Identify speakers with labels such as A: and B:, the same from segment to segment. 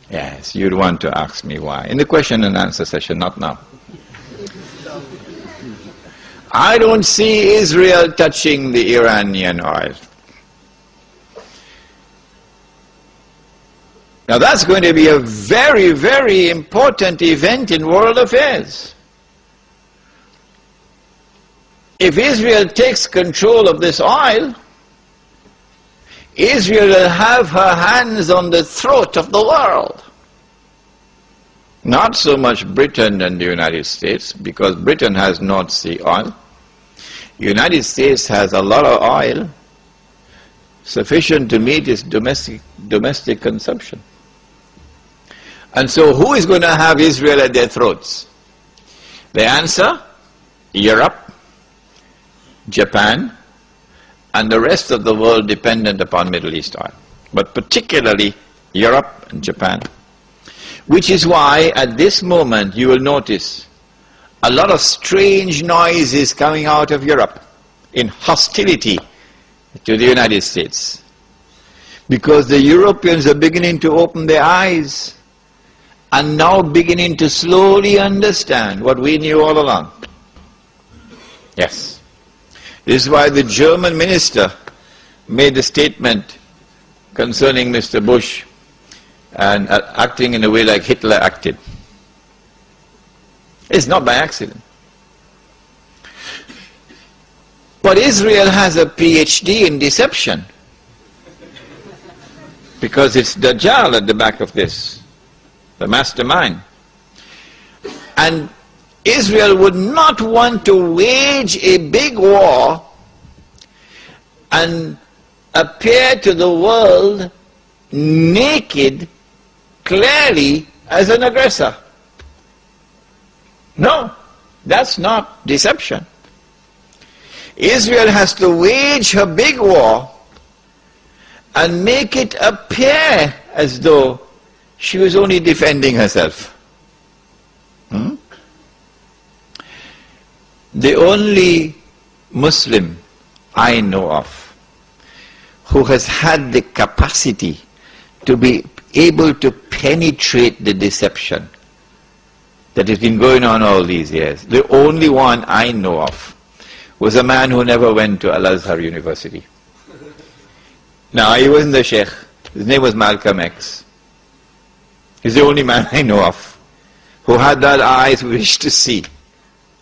A: Yes, you'd want to ask me why. In the question and answer session, not now. I don't see Israel touching the Iranian oil. Now that's going to be a very, very important event in world affairs. If Israel takes control of this oil, Israel will have her hands on the throat of the world. Not so much Britain and the United States, because Britain has North Sea oil. The United States has a lot of oil, sufficient to meet its domestic consumption. And so who is going to have Israel at their throats? The answer, Europe, Japan, and the rest of the world dependent upon Middle East oil, but particularly Europe and Japan. Which is why at this moment you will notice a lot of strange noises coming out of Europe in hostility to the United States. Because the Europeans are beginning to open their eyes and now beginning to slowly understand what we knew all along. Yes. This is why the German minister made a statement concerning Mr. Bush and acting in a way like Hitler acted. It's not by accident. But Israel has a PhD in deception, because it's Dajjal at the back of this, the mastermind. And Israel would not want to wage a big war and appear to the world naked, clearly, as an aggressor. No, that's not deception. Israel has to wage her big war and make it appear as though she was only defending herself. The only Muslim I know of who has had the capacity to be able to penetrate the deception that has been going on all these years, the only one I know of, was a man who never went to Al-Azhar University. Now, he wasn't the Sheikh. His name was Malcolm X. He's the only man I know of who had that eyes wish to see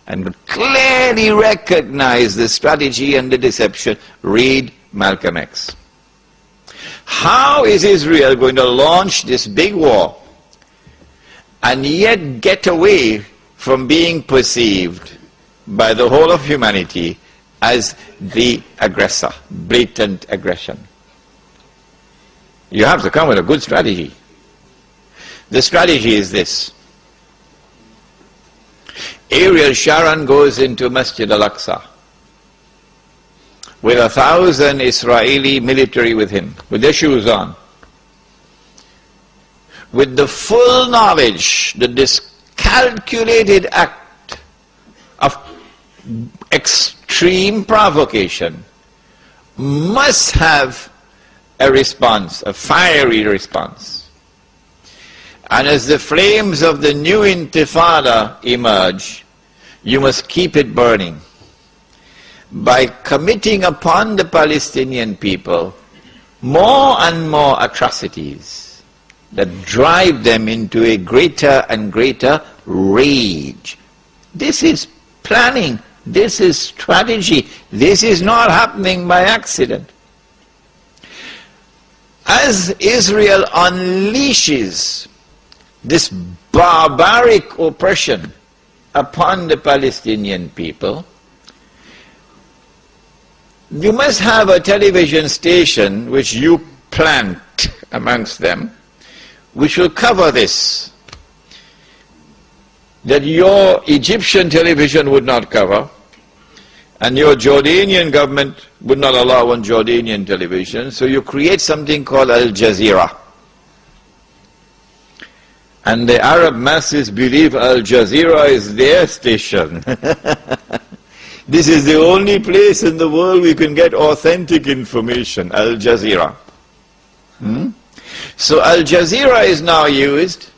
A: and could clearly recognize the strategy and the deception. Read Malcolm X. How is Israel going to launch this big war and yet get away from being perceived by the whole of humanity as the aggressor, blatant aggression? You have to come with a good strategy. The strategy is this. Ariel Sharon goes into Masjid al-Aqsa with 1,000 Israeli military with him, with their shoes on, with the full knowledge that this calculated act of extreme provocation must have a response, a fiery response. And as the flames of the new intifada emerge, you must keep it burning by committing upon the Palestinian people more and more atrocities that drive them into a greater and greater rage. This is planning, this is strategy, this is not happening by accident. As Israel unleashes this barbaric oppression upon the Palestinian people, you must have a television station which you plant amongst them, which will cover this, that your Egyptian television would not cover, and your Jordanian government would not allow on Jordanian television, so you create something called Al Jazeera. And the Arab masses believe Al Jazeera is their station. This is the only place in the world we can get authentic information, Al Jazeera. So Al Jazeera is now used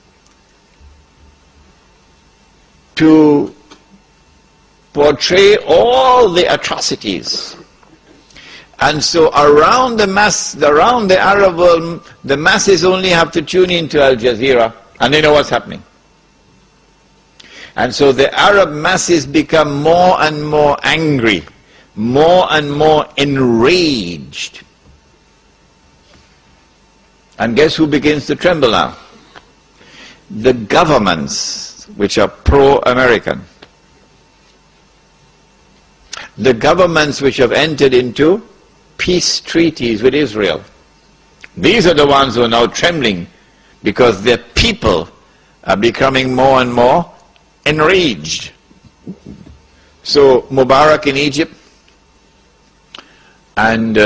A: to portray all the atrocities. And so around the Arab world, the masses only have to tune into Al Jazeera and they know what's happening. And so the Arab masses become more and more angry, more and more enraged. And guess who begins to tremble now? The governments which are pro-American. The governments which have entered into peace treaties with Israel. These are the ones who are now trembling because their people are becoming more and more enraged. So Mubarak in Egypt and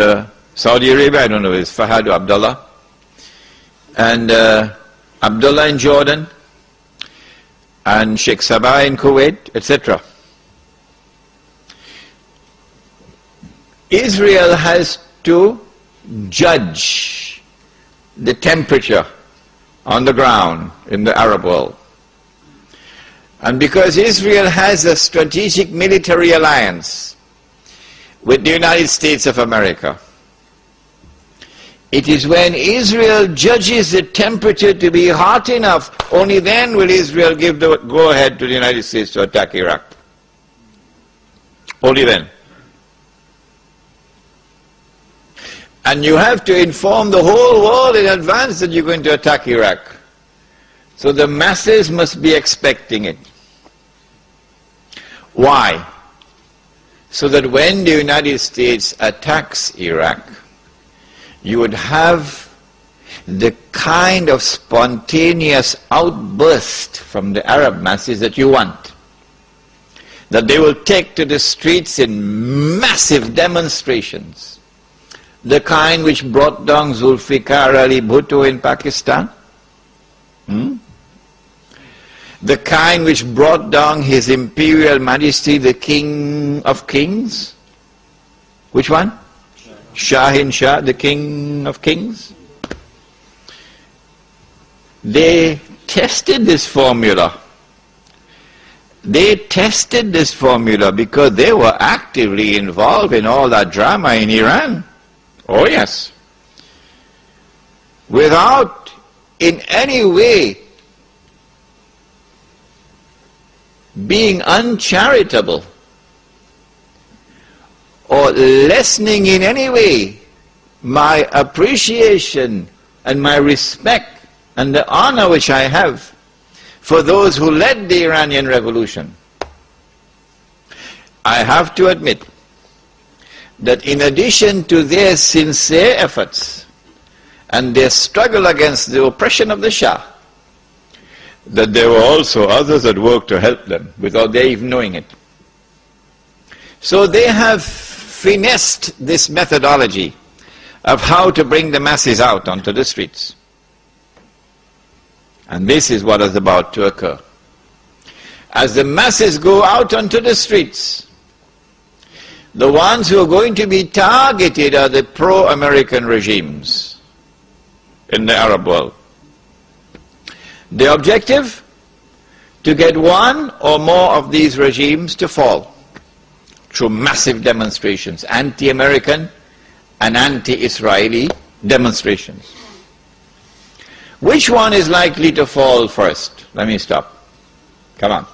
A: Saudi Arabia, I don't know if it's Fahad or Abdullah, and Abdullah in Jordan, and Sheikh Sabah in Kuwait, etc. Israel has to judge the temperature on the ground in the Arab world. And because Israel has a strategic military alliance with the United States of America, it is when Israel judges the temperature to be hot enough, only then will Israel give the go-ahead to the United States to attack Iraq. Only then. And you have to inform the whole world in advance that you're going to attack Iraq. So the masses must be expecting it. Why? So that when the United States attacks Iraq, you would have the kind of spontaneous outburst from the Arab masses that you want. That they will take to the streets in massive demonstrations. The kind which brought down Zulfikar Ali Bhutto in Pakistan. The kind which brought down His Imperial Majesty, the King of Kings. Which one? Shahin Shah, the King of Kings. They tested this formula. They tested this formula because they were actively involved in all that drama in Iran. Oh yes. Without in any way being uncharitable or lessening in any way my appreciation and my respect and the honor which I have for those who led the Iranian Revolution. I have to admit that in addition to their sincere efforts and their struggle against the oppression of the Shah, that there were also others that worked to help them without their even knowing it. So they have finessed this methodology of how to bring the masses out onto the streets. And this is what is about to occur. As the masses go out onto the streets, the ones who are going to be targeted are the pro-American regimes in the Arab world. The objective? To get one or more of these regimes to fall through massive demonstrations, anti-American and anti-Israeli demonstrations. Which one is likely to fall first? Let me stop. Come on.